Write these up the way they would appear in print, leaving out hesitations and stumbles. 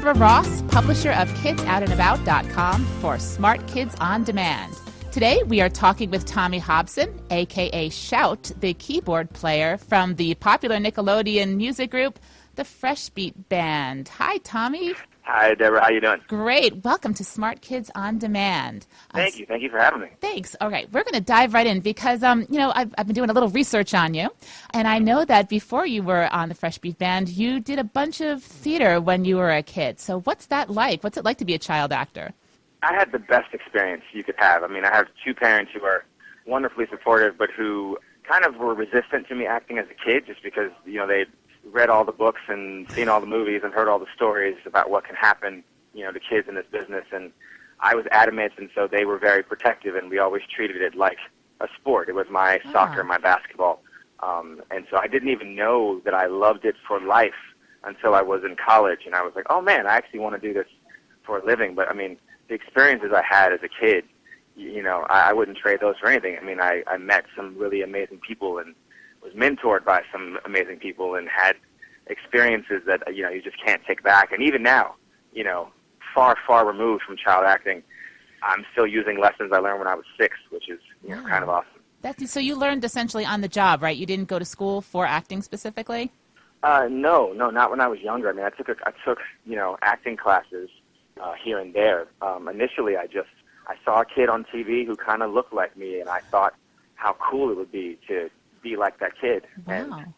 Debra Ross, publisher of KidsOutandAbout.com for Smart Kids on Demand. Today, we are talking with Tommy Hobson, a.k.a. Shout, the keyboard player from the popular Nickelodeon music group, the Fresh Beat Band. Hi, Tommy. Hi, Deborah. How you doing? Great. Welcome to Smart Kids on Demand. Thank you. Thank you for having me. Thanks. All right. We're going to dive right in because, I've been doing a little research on you, and I know that before you were on the Fresh Beat Band, you did a bunch of theater when you were a kid. So what's that like? What's it like to be a child actor? I had the best experience you could have. I mean, I have two parents who are wonderfully supportive, but who kind of were resistant to me acting as a kid just because, they'd read all the books and seen all the movies and heard all the stories about what can happen, to kids in this business. And I was adamant, and so they were very protective, and we always treated it like a sport. It was my soccer, my basketball. And so I didn't even know that I loved it for life until I was in college, and I was like, oh, man, I actually want to do this for a living. But, I mean, the experiences I had as a kid, I wouldn't trade those for anything. I mean, I met some really amazing people and was mentored by some amazing people and had experiences that, you just can't take back. And even now, far, far removed from child acting, I'm still using lessons I learned when I was 6, which is, kind of awesome. So you learned essentially on the job, right? You didn't go to school for acting specifically? No, not when I was younger. I mean, I took acting classes here and there. Initially, I saw a kid on TV who kind of looked like me, and I thought how cool it would be to be like that kid. Wow. And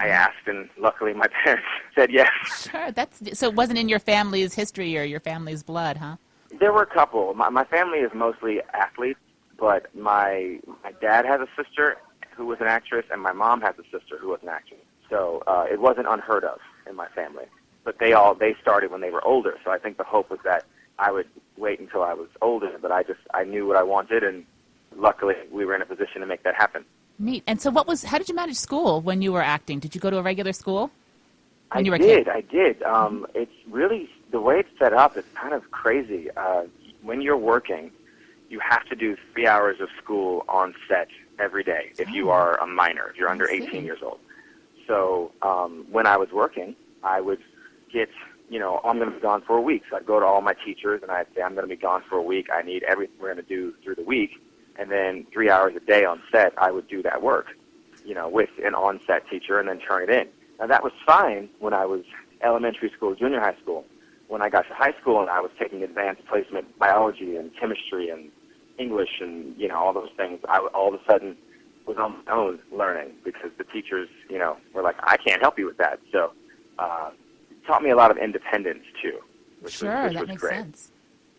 I asked, and luckily my parents said yes. Sure. So it wasn't in your family's history or your family's blood, huh? There were a couple. My family is mostly athletes, but my dad has a sister who was an actress, and my mom has a sister who was an actress. So it wasn't unheard of in my family. But they started when they were older, so I think the hope was that I would wait until I was older, but I knew what I wanted, and luckily we were in a position to make that happen. Neat. And so how did you manage school when you were acting? Did you go to a regular school when you were a kid? I did. It's really, the way it's set up is kind of crazy. When you're working, you have to do 3 hours of school on set every day if you are a minor, if you're under 18 years old. So when I was working, I would get, I'm going to be gone for a week. So I'd go to all my teachers and I'd say, I'm going to be gone for a week. I need everything we're going to do through the week. And then 3 hours a day on set, I would do that work, with an on-set teacher and then turn it in. Now, that was fine when I was elementary school, junior high school. When I got to high school and I was taking advanced placement biology and chemistry and English and, all those things, I all of a sudden was on my own learning because the teachers, were like, I can't help you with that. So it taught me a lot of independence, too, which was great. Makes sense.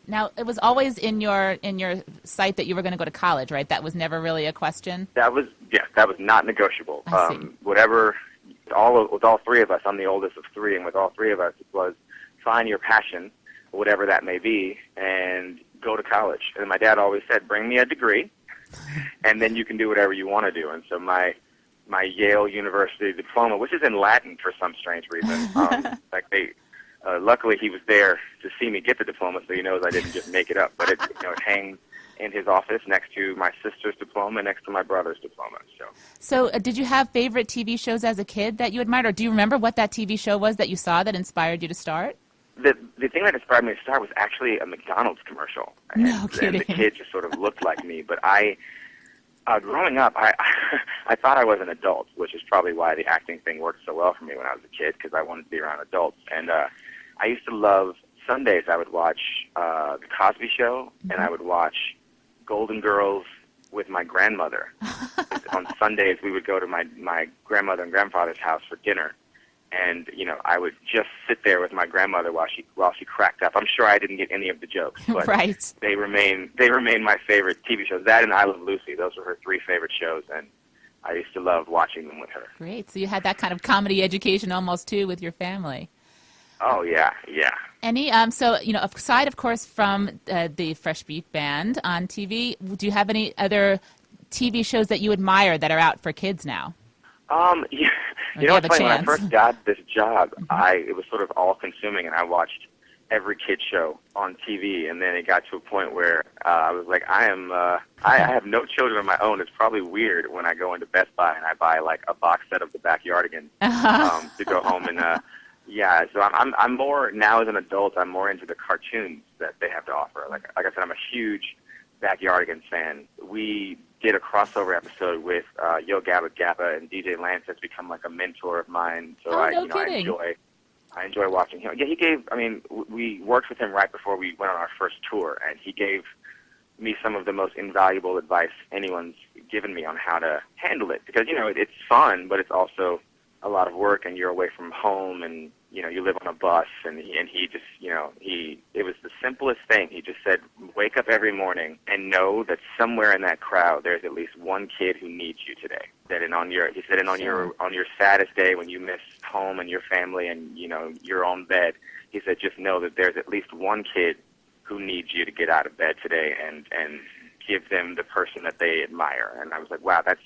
Now, it was always in your sight that you were going to go to college, right? That was never really a question? That was not negotiable. I see. With all three of us, I'm the oldest of three, and with all three of us, it was find your passion, whatever that may be, and go to college. And my dad always said, bring me a degree, and then you can do whatever you want to do. And so my Yale University diploma, which is in Latin for some strange reason, luckily he was there to see me get the diploma, so he knows I didn't just make it up. But it hangs in his office next to my sister's diploma, next to my brother's diploma. So did you have favorite TV shows as a kid that you admired, or do you remember what that TV show was that you saw that inspired you to start? The thing that inspired me to start was actually a McDonald's commercial. No kidding. And the kid just sort of looked like me. But growing up, I thought I was an adult, which is probably why the acting thing worked so well for me when I was a kid, because I wanted to be around adults. And I used to love Sundays. I would watch The Cosby Show, and I would watch Golden Girls with my grandmother. On Sundays, we would go to my grandmother and grandfather's house for dinner. And, I would just sit there with my grandmother while she cracked up. I'm sure I didn't get any of the jokes, but right. They remain my favorite TV shows. That and I Love Lucy, those were her 3 favorite shows, and I used to love watching them with her. Great. So you had that kind of comedy education almost, too, with your family. Oh, yeah. Any, aside, of course, from the Fresh Beat Band on TV, do you have any other TV shows that you admire that are out for kids now? Yeah. What's funny, when I first got this job, it was sort of all-consuming, and I watched every kid show on TV, and then it got to a point where I was like, I have no children of my own. It's probably weird when I go into Best Buy and I buy like a box set of The Backyardigans to go home and Yeah, so I'm more now as an adult. I'm more into the cartoons that they have to offer. Like I said, I'm a huge Backyardigans fan. We did a crossover episode with Yo Gabba Gabba, and DJ Lance has become like a mentor of mine. So No kidding. I enjoy watching him. Yeah, he gave. I mean, we worked with him right before we went on our first tour, and he gave me some of the most invaluable advice anyone's given me on how to handle it. Because it's fun, but it's also a lot of work, and you're away from home, and you live on a bus, and he just it was the simplest thing. He just said, wake up every morning and know that somewhere in that crowd there's at least one kid who needs you today. He said on your saddest day when you miss home and your family and your own bed, he said just know that there's at least one kid who needs you to get out of bed today and give them the person that they admire. And I was like, wow, that's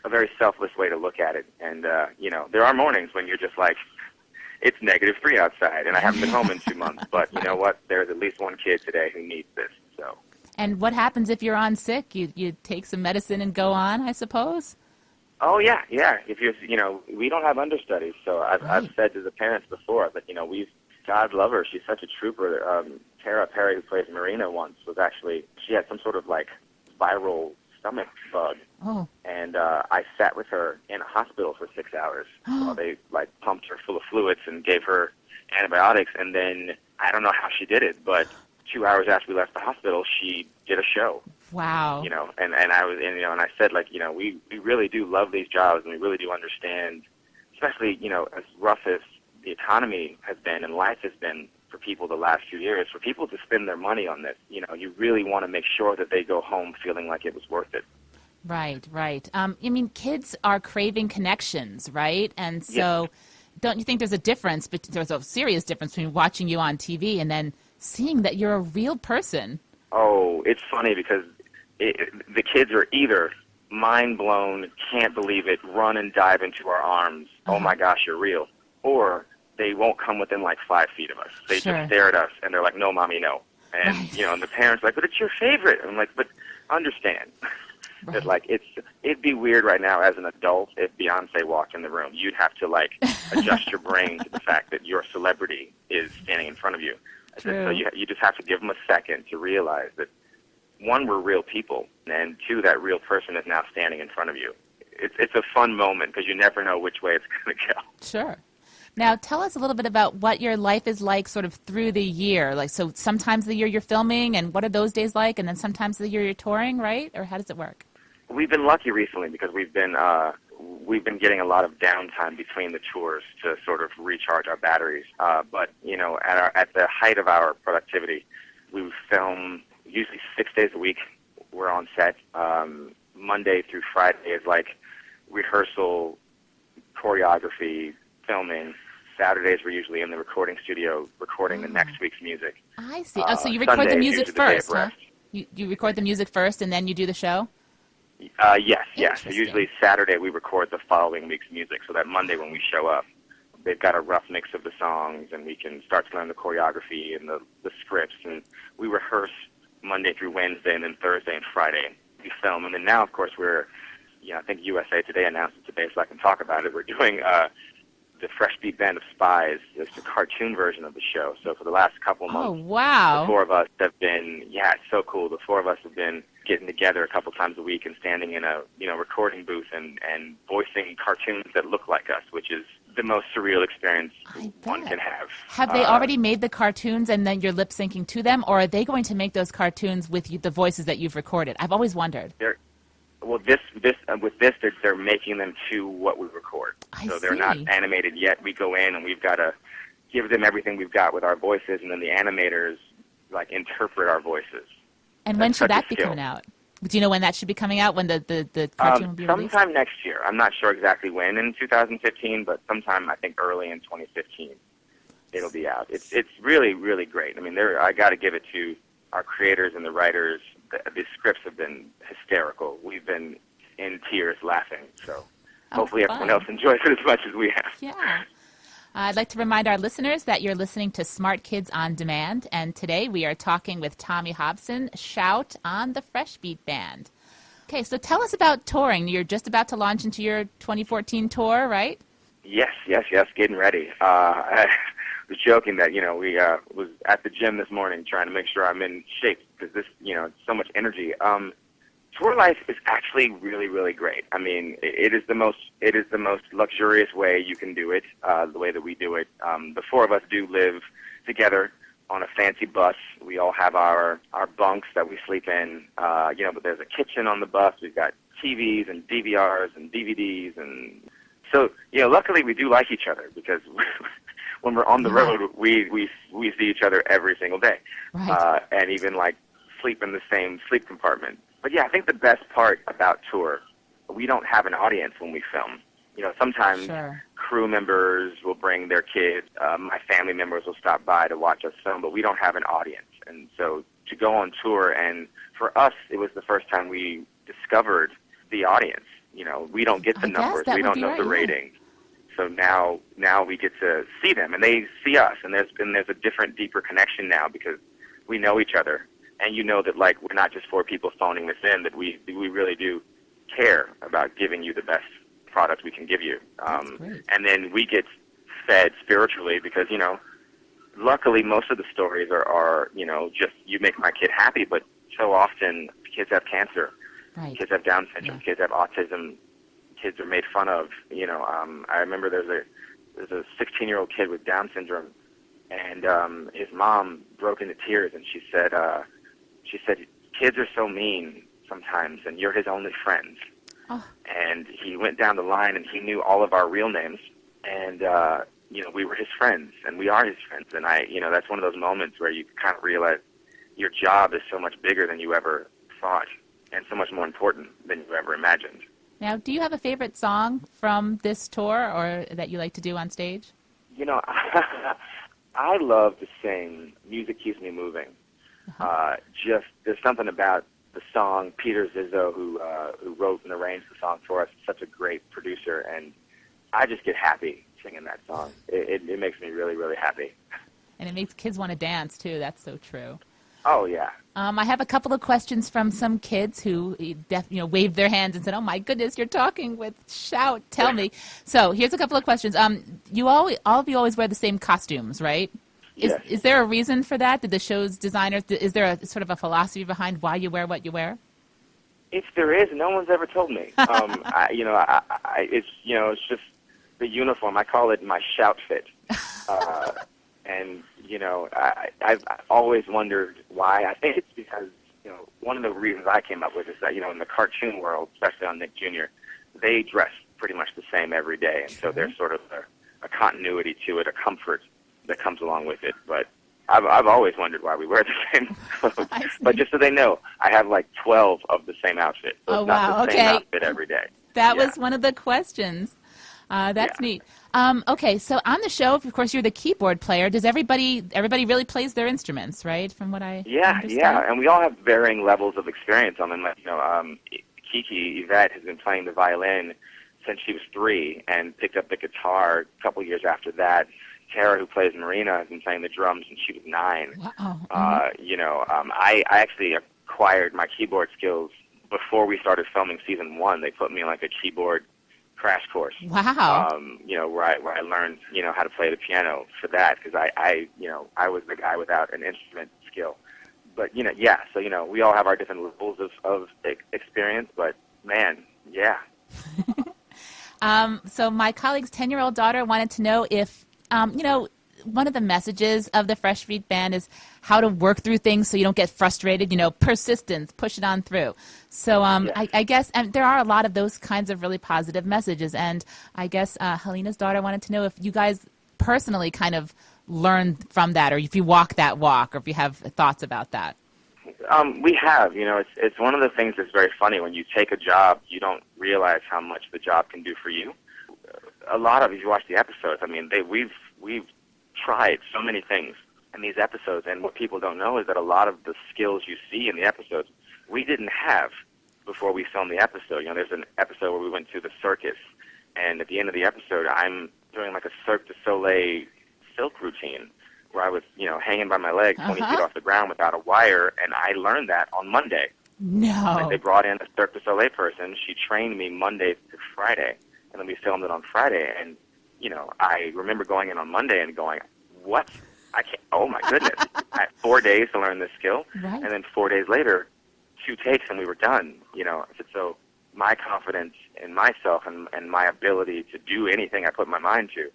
a very selfless way to look at it. And there are mornings when you're just like, it's -3 outside, and I haven't been home in 2 months. But you know what? There's at least one kid today who needs this. So. And what happens if you're on sick? You take some medicine and go on, I suppose. Oh yeah. If we don't have understudies, so I've said to the parents before that God love her, she's such a trooper. Tara Perry, who plays Marina, once she had some sort of like viral stomach bug. Oh. And I sat with her in a hospital for 6 hours while they like pumped her full of fluids and gave her antibiotics. And then I don't know how she did it, but 2 hours after we left the hospital, she did a show. Wow. And I said we really do love these jobs, and we really do understand, especially as rough as the economy has been and life has been for people the last few years, for people to spend their money on this, you really want to make sure that they go home feeling like it was worth it. Right. I mean, kids are craving connections, right? And so don't you think there's a serious difference between watching you on TV and then seeing that you're a real person? Oh, it's funny because the kids are either mind blown, can't believe it, run and dive into our arms, oh my gosh, you're real, or they won't come within like 5 feet of us. They just stare at us, and they're like, no, mommy, no. And, and the parents are like, but it's your favorite. I'm like, but understand that, like, it'd be weird right now as an adult if Beyonce walked in the room. You'd have to, like, adjust your brain to the fact that your celebrity is standing in front of you. So you just have to give them a second to realize that, one, we're real people, and two, that real person is now standing in front of you. It's a fun moment because you never know which way it's going to go. Sure. Now, tell us a little bit about what your life is like sort of through the year. Like, so sometimes of the year you're filming, and what are those days like? And then sometimes of the year you're touring, right? Or how does it work? We've been lucky recently because we've been getting a lot of downtime between the tours to sort of recharge our batteries. But at the height of our productivity, we film usually 6 days a week. We're on set. Monday through Friday is like rehearsal, choreography, filming. Saturdays we're usually in the recording studio recording the next week's music. I see. So you record the music first, huh? You record the music first and then you do the show? Yes. So usually Saturday we record the following week's music so that Monday when we show up, they've got a rough mix of the songs and we can start to learn the choreography and the scripts. And we rehearse Monday through Wednesday, and then Thursday and Friday we film. And then now, of course, I think USA Today announced it today so I can talk about it. We're doing the Fresh Beat Band of Spies. It's a cartoon version of the show. So for the last couple months, the four of us have been, it's so cool. The four of us have been getting together a couple times a week and standing in a recording booth and voicing cartoons that look like us, which is the most surreal experience one can have. Have they already made the cartoons and then you're lip syncing to them, or are they going to make those cartoons with the voices that you've recorded? I've always wondered. With this, they're making them to what we record. So they're not animated yet. We go in and we've got to give them everything we've got with our voices, and then the animators interpret our voices. And when should that be coming out? Do you know when that should be coming out? When the cartoon will be released? Sometime next year. I'm not sure exactly when in 2015, but sometime I think early in 2015 it'll be out. It's really, really great. I mean, I got to give it to our creators and the writers. The scripts have been hysterical. We've been in tears laughing. So hopefully everyone else enjoys it as much as we have. Yeah. I'd like to remind our listeners that you're listening to Smart Kids on Demand, and today we are talking with Tommy Hobson, Shout, on the Fresh Beat Band. Okay, so tell us about touring. You're just about to launch into your 2014 tour, right? Yes, getting ready. I was joking that, we was at the gym this morning trying to make sure I'm in shape because this, it's so much energy. Tour life is actually really, really great. I mean, it is the most luxurious way you can do it, the way that we do it. The four of us do live together on a fancy bus. We all have our bunks that we sleep in, but there's a kitchen on the bus. We've got TVs and DVRs and DVDs, and so, luckily we do like each other because when we're on the road, we see each other every single day, and even like sleep in the same sleep compartment. But yeah, I think the best part about tour, we don't have an audience when we film. Sometimes crew members will bring their kids. My family members will stop by to watch us film, but we don't have an audience. And so to go on tour, and for us, it was the first time we discovered the audience. We don't get the numbers. We don't know the ratings. So now we get to see them, and they see us. And there's a different, deeper connection now because we know each other. And that, like, we're not just four people phoning this in, that we really do care about giving you the best product we can give you. And then we get fed spiritually because, luckily most of the stories are just you make my kid happy, but so often kids have cancer, kids have Down syndrome, kids have autism, kids are made fun of. I remember there's a 16-year-old kid with Down syndrome, and his mom broke into tears, and she said, kids are so mean sometimes, and you're his only friends. Oh. And he went down the line, and he knew all of our real names, and we were his friends, and we are his friends. And that's one of those moments where you kind of realize your job is so much bigger than you ever thought, and so much more important than you ever imagined. Now, do you have a favorite song from this tour, or that you like to do on stage? I love to sing "Music Keeps Me Moving." There's something about the song. Peter Zizzo, who wrote and arranged the song for us, is such a great producer, and I just get happy singing that song. It makes me really, really happy. And it makes kids want to dance too. That's so true. Oh yeah. I have a couple of questions from some kids who waved their hands and said, "Oh my goodness, you're talking with Shout. Tell me." So here's a couple of questions. All of you always wear the same costumes, right? Yes. Is there a reason for that? Did the show's designers? Is there a sort of a philosophy behind why you wear what you wear? If there is, no one's ever told me. It's just the uniform. I call it my Shout fit. And I've always wondered why. I think it's because one of the reasons I came up with is that in the cartoon world, especially on Nick Jr., they dress pretty much the same every day, and so there's sort of a continuity to it, a comfort that comes along with it. But I've always wondered why we wear the same clothes. But just so they know, I have like 12 of the same outfit. So it's not the same outfit every day. That was one of the questions. That's neat. Okay, so on the show, of course, you're the keyboard player. Does everybody really plays their instruments, right? From what I understand? Yeah, and we all have varying levels of experience on them. Like, Kiki, Yvette, has been playing the violin since she was 3 and picked up the guitar a couple years after that. Tara, who plays Marina, has been playing the drums since she was 9. Wow. I actually acquired my keyboard skills before we started filming season 1. They put me in like a keyboard crash course. Wow. Where I learned, how to play the piano for that, because I was the guy without an instrument skill. But, so, we all have our different levels of experience, but, man, yeah. So my colleague's 10-year-old daughter wanted to know if, one of the messages of the Fresh Feet Band is how to work through things so you don't get frustrated, persistence, push it on through. So I guess there are a lot of those kinds of really positive messages. And I guess Helena's daughter wanted to know if you guys personally kind of learned from that, or if you walk that walk, or if you have thoughts about that. We have. It's one of the things that's very funny. When you take a job, you don't realize how much the job can do for you. A lot of, if you watch the episodes, we've tried so many things in these episodes, and what people don't know is that a lot of the skills you see in the episodes we didn't have before we filmed the episode. There's an episode where we went to the circus, and at the end of the episode, I'm doing like a Cirque du Soleil silk routine where I was, hanging by my leg 20 feet off the ground without a wire, and I learned that on Monday. No. And they brought in a Cirque du Soleil person. She trained me Monday to Friday, and then we filmed it on Friday, and I remember going in on Monday and going, what? I can't, oh my goodness. I had 4 days to learn this skill. Right. And then 4 days later, 2 takes and we were done, So my confidence in myself and my ability to do anything I put my mind to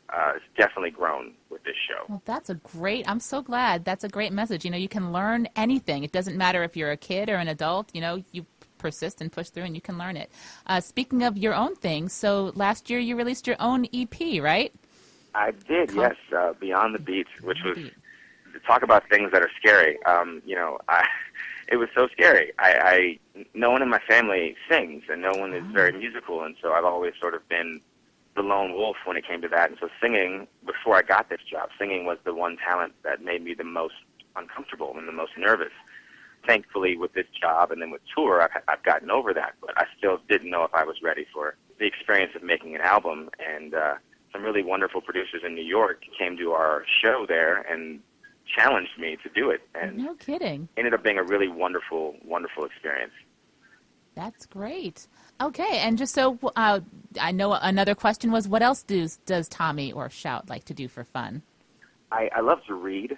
has definitely grown with this show. Well, I'm so glad. That's a great message. You can learn anything. It doesn't matter if you're a kid or an adult, you persist and push through and you can learn it. Speaking of your own things, so last year you released your own EP, right? I did, yes, Beyond the Beat, which was to talk about things that are scary. It was so scary. No one in my family sings, and no one is very musical, and so I've always sort of been the lone wolf when it came to that. And so singing, before I got this job, singing was the one talent that made me the most uncomfortable and the most nervous. Thankfully, with this job and then with tour, I've gotten over that, but I still didn't know if I was ready for the experience of making an album. And some really wonderful producers in New York came to our show there and challenged me to do it. And no kidding. Ended up being a really wonderful, wonderful experience. That's great. Okay, and just so I know another question was, what else does Tommy or Shout like to do for fun? I love to read.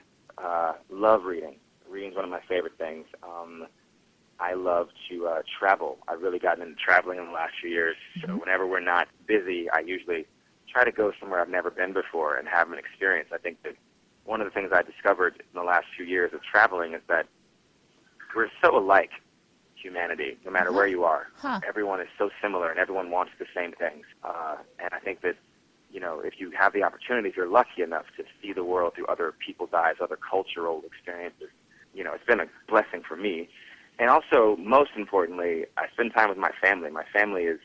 Love reading. Reading's one of my favorite things. I love to travel. I've really gotten into traveling in the last few years. So whenever we're not busy, I usually try to go somewhere I've never been before and have an experience. I think that one of the things I discovered in the last few years of traveling is that we're so alike, humanity, no matter where you are. Everyone is so similar and everyone wants the same things. And I think that, if you have the opportunity, if you're lucky enough to see the world through other people's eyes, other cultural experiences, it's been a blessing for me. And also, most importantly, I spend time with my family. My family is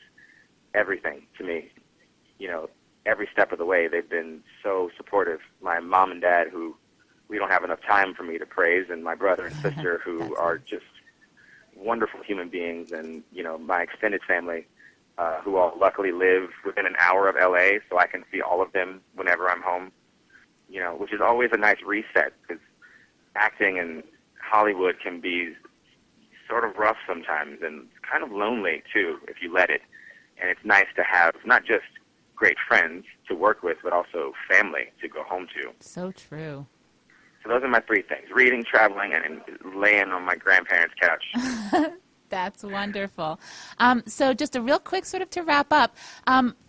everything to me. Every step of the way, they've been so supportive. My mom and dad, who we don't have enough time for me to praise, and my brother and sister, who are just wonderful human beings, and, my extended family, who all luckily live within an hour of L.A., so I can see all of them whenever I'm home, which is always a nice reset, because acting in Hollywood can be sort of rough sometimes and kind of lonely, too, if you let it. And it's nice to have not just great friends to work with, but also family to go home to. So true. So those are my 3 things: reading, traveling, and laying on my grandparents' couch. That's wonderful. So just a real quick sort of to wrap up,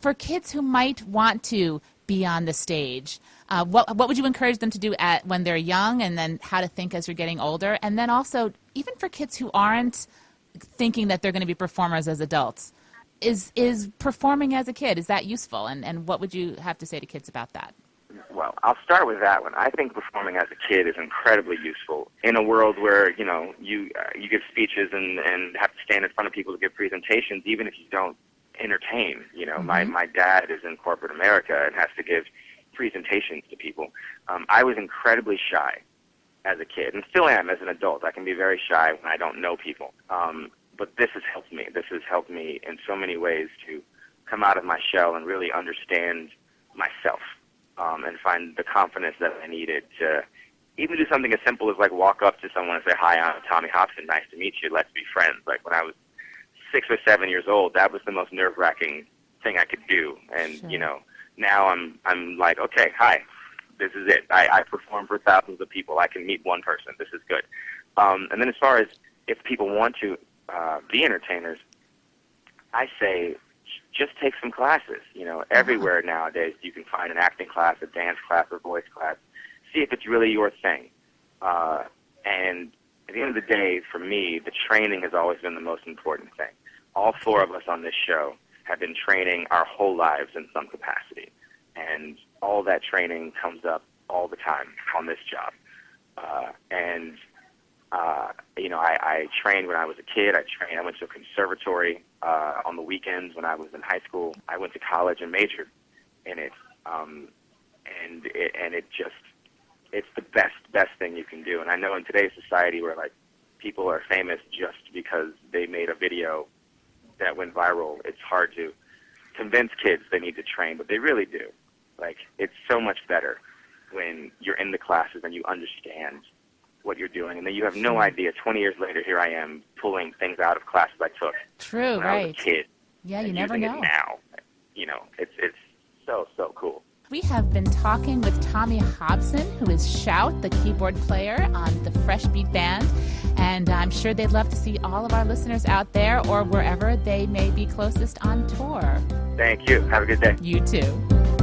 for kids who might want to be on the stage, what would you encourage them to do when they're young, and then how to think as you're getting older? And then also, even for kids who aren't thinking that they're going to be performers as adults, is performing as a kid, is that useful? And what would you have to say to kids about that? Well, I'll start with that one. I think performing as a kid is incredibly useful in a world where, you give speeches and have to stand in front of people to give presentations, even if you don't entertain. My dad is in corporate America and has to give presentations to people. I was incredibly shy as a kid, and still am as an adult. I can be very shy when I don't know people. But this has helped me. This has helped me in so many ways to come out of my shell and really understand myself, and find the confidence that I needed to even do something as simple as walk up to someone and say, "Hi, I'm Tommy Hobson. Nice to meet you. Let's be friends." When I was 6 or 7 years old, that was the most nerve-wracking thing I could do. And now I'm like, okay, hi, this is it. I perform for thousands of people. I can meet one person. This is good. And then as far as if people want to be entertainers, I say just take some classes. Everywhere nowadays you can find an acting class, a dance class, or voice class. See if it's really your thing. And at the end of the day, for me, the training has always been the most important thing. All 4 of us on this show have been training our whole lives in some capacity. And all that training comes up all the time on this job. I trained when I was a kid. I went to a conservatory on the weekends when I was in high school. I went to college and majored in it. It's the best thing you can do. And I know in today's society where people are famous just because they made a video that went viral, it's hard to convince kids they need to train, but they really do. It's so much better when you're in the classes and you understand what you're doing, and then you have no idea. 20 years later, here I am pulling things out of classes I took when I was a kid. Yeah, you never know. It now, it's so, so cool. We have been talking with Tommy Hobson, who is Shout, the keyboard player on the Fresh Beat Band. And I'm sure they'd love to see all of our listeners out there or wherever they may be closest on tour. Thank you. Have a good day. You too.